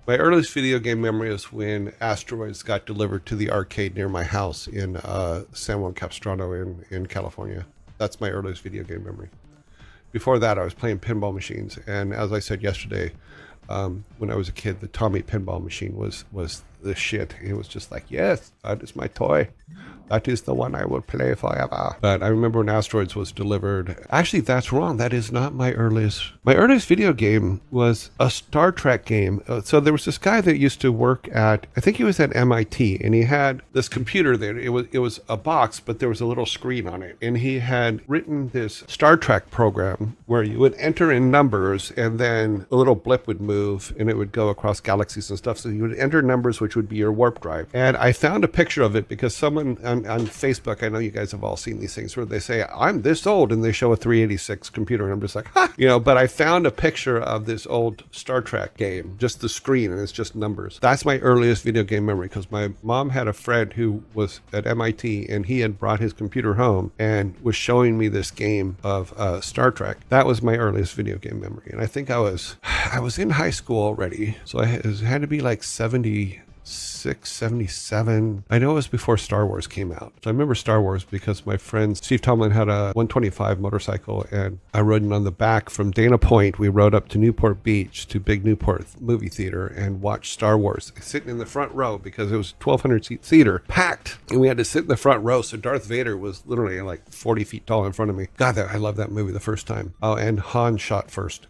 My earliest video game memory is when Asteroids got delivered to the arcade near my house in San Juan Capistrano in California. That's my earliest video game memory. Before that, I was playing pinball machines, and as I said yesterday, when I was a kid, the Tommy pinball machine was the shit. It was just like, yes, that is my toy. That is the one I will play forever. But I remember when Asteroids was delivered. Actually, that's wrong. That is not my earliest. My earliest video game was a Star Trek game. So there was this guy that used to work at, I think he was at MIT, and he had this computer there. It was a box, but there was a little screen on it. And he had written this Star Trek program where you would enter in numbers, and then a little blip would move, and it would go across galaxies and stuff. So you would enter numbers, which would be your warp drive. And I found a picture of it because someone on Facebook, I know you guys have all seen these things where they say, I'm this old, and they show a 386 computer, and I'm just like, ha! But I found a picture of this old Star Trek game, just the screen, and it's just numbers. That's my earliest video game memory, because my mom had a friend who was at MIT, and he had brought his computer home and was showing me this game of Star Trek. That was my earliest video game memory, and I think I was in high school already, so it had to be like 76, 77. I know it was before Star Wars came out. So I remember Star Wars because my friend Steve Tomlin had a 125 motorcycle, and I rode it on the back from Dana Point. We rode up to Newport Beach to Big Newport movie theater and watched Star Wars, sitting in the front row because it was 1,200 seat theater, packed, and we had to sit in the front row. So Darth Vader was literally like 40 feet tall in front of me. God, I love that movie the first time. Oh, and Han shot first.